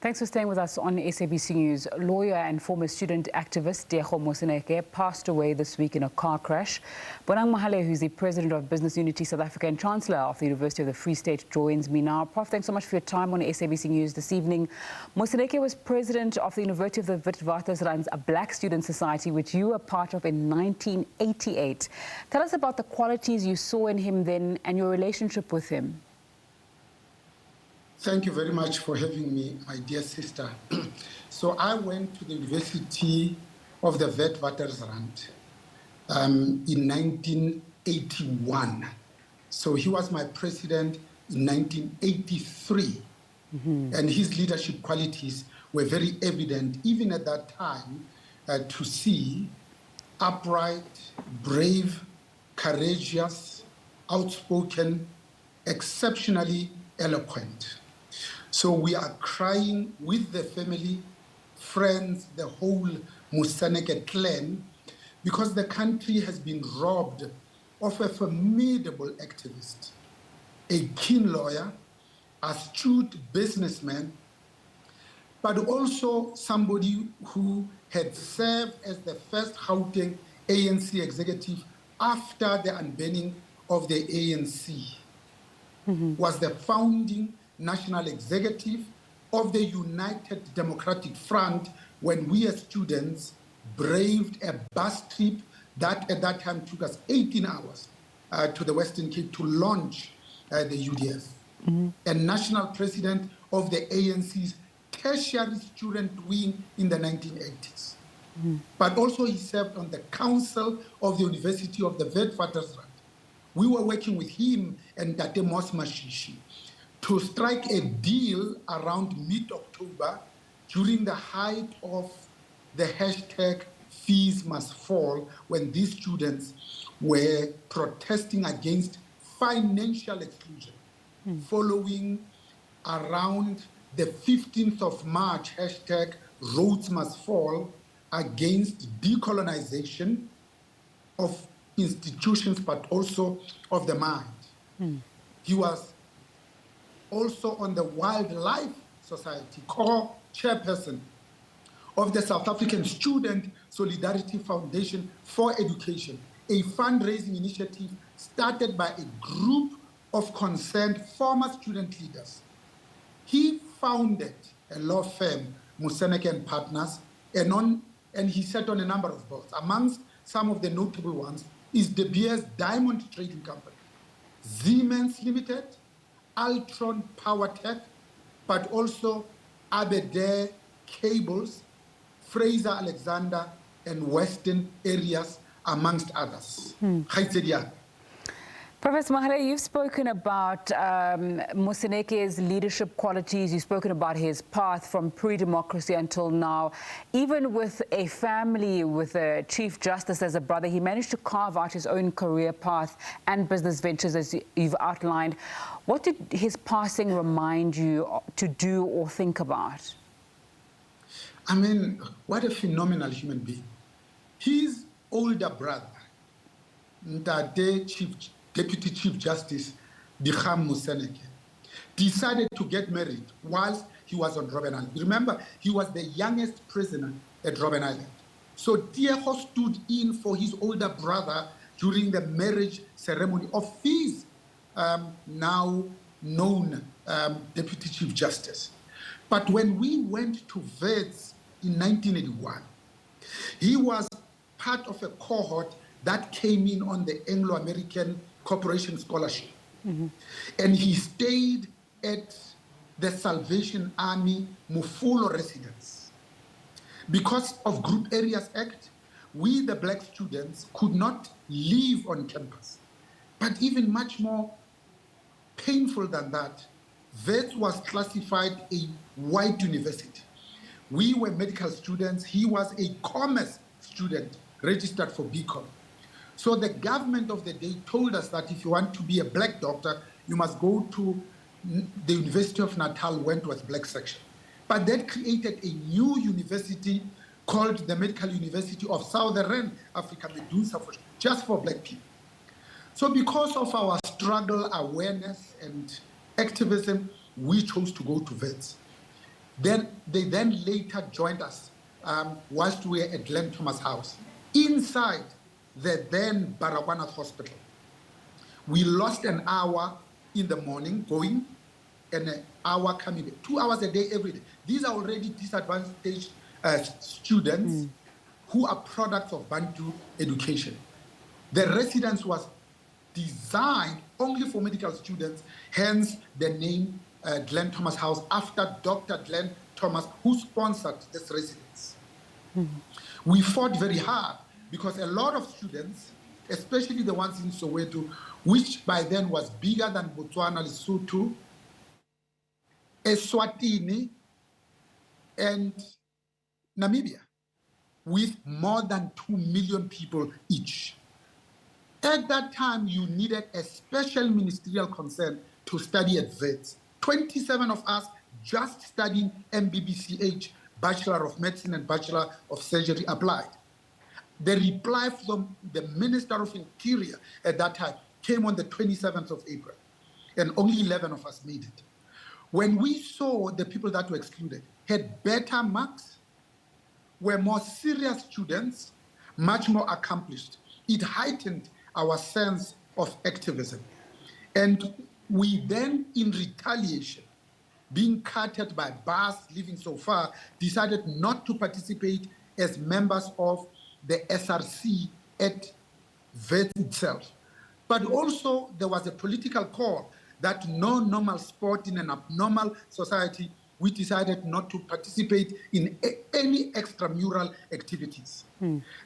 Thanks for staying with us on SABC News. Lawyer and former student activist Tiego Moseneke passed away this week in a car crash. Bonang Mohale, who's the President of Business Unity South Africa and Chancellor of the University of the Free State, joins me now. Prof, thanks so much for your time on SABC News this evening. Moseneke was President of the University of the Witwatersrand, a black student society, which you were part of in 1988. Tell us about the qualities you saw in him then and your relationship with him. Thank you very much for having me, my dear sister. So I went to the University of the Witwatersrand in 1981. So he was my president in 1983. And his leadership qualities were very evident, even at that time, to see upright, brave, courageous, outspoken, exceptionally eloquent. So we are crying with the family, friends, the whole Moseneke clan, because the country has been robbed of a formidable activist, a keen lawyer, astute businessman, but also somebody who had served as the first Gauteng ANC executive after the unbanning of the ANC, was the founding national executive of the United Democratic Front when we as students braved a bus trip that at that time took us 18 hours to the Western Cape to launch the UDF. And national president of the ANC's tertiary student wing in the 1980s. But also he served on the council of the University of the Witwatersrand. We were working with him and Tate Mos Mashishi to strike a deal around mid-October during the height of the hashtag Fees Must Fall, when these students were protesting against financial exclusion, following around the 15th of March hashtag Roads Must Fall against decolonization of institutions, but also of the mind. He was also on the Wildlife Society, co-chairperson of the South African Student Solidarity Foundation for Education, a fundraising initiative started by a group of concerned former student leaders. He founded a law firm, Moseneke and Partners, and he sat on a number of boards. Amongst some of the notable ones is De Beers Diamond Trading Company, Siemens Limited, Altron Power Tech, but also Aberdare Cables, Fraser Alexander, and Western Areas, amongst others. Professor Mohale, you've spoken about Moseneke's leadership qualities. You've spoken about his path from pre-democracy until now. Even with a family, with a Chief Justice as a brother, he managed to carve out his own career path and business ventures, as you've outlined. What did his passing remind you to do or think about? I mean, what a phenomenal human being. His older brother, Ndade Deputy Chief Justice Bonang Mohale, decided to get married whilst he was on Robben Island. Remember, he was the youngest prisoner at Robben Island. So Tiego stood in for his older brother during the marriage ceremony of his now known Deputy Chief Justice. But when we went to Wits in 1981, he was part of a cohort that came in on the Anglo-American Corporation Scholarship. And he stayed at the Salvation Army Mufolo residence. Because of Group Areas Act, we, the black students, could not live on campus. But even much more painful than that, Wits was classified a white university. We were medical students. He was a commerce student registered for BCom. So the government of the day told us that if you want to be a black doctor, you must go to the University of Natal Wentworth Black Section. But that created a new university called the Medical University of Southern Africa, BUSA, just for black people. So because of our struggle, awareness, and activism, we chose to go to Wits. They then later joined us whilst we were at Glenn Thomas House, inside the then Baragwanath Hospital. We lost an hour in the morning going and an hour coming back, 2 hours a day every day. These are already disadvantaged students who are products of Bantu education. The residence was designed only for medical students, hence the name Glenn Thomas House, after Dr. Glenn Thomas, who sponsored this residence. We fought very hard because a lot of students, especially the ones in Soweto, which by then was bigger than Botswana, Lesotho, Eswatini, and Namibia, with more than 2 million people each. At that time, you needed a special ministerial consent to study at VETS. 27 of us just studying MBBCH, Bachelor of Medicine and Bachelor of Surgery applied. The reply from the Minister of Interior at that time came on the 27th of April, and only 11 of us made it. When we saw the people that were excluded had better marks, were more serious students, much more accomplished, it heightened our sense of activism. And we then, in retaliation, being cutted by bars living so far, decided not to participate as members of the SRC at VET itself. But also there was a political call that no normal sport in an abnormal society, we decided not to participate in any extramural activities.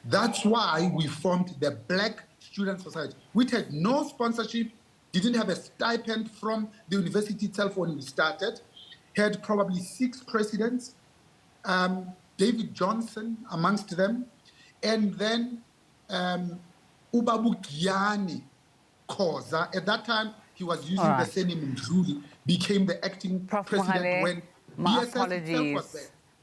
That's why we formed the Black Student Society, which had no sponsorship, didn't have a stipend from the university itself when we started, had probably 6 presidents, David Johnson amongst them, and then Ubabu Giani Koza. At that time, he was using the surname Mzuli, became the acting president Mohale, when my BSS apologies. itself was there.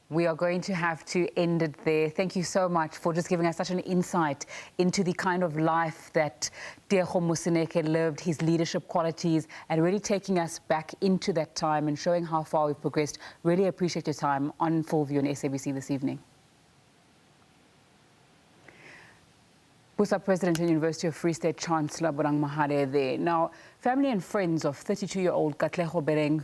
We are going to have to end it there. Thank you so much for just giving us such an insight into the kind of life that Tiego Moseneke lived, his leadership qualities, and really taking us back into that time and showing how far we've progressed. Really appreciate your time on Full View on SABC this evening. BUSA President and University of Free State Chancellor Bonang Mohale there. Now, family and friends of 32-year-old Katlego Bereng,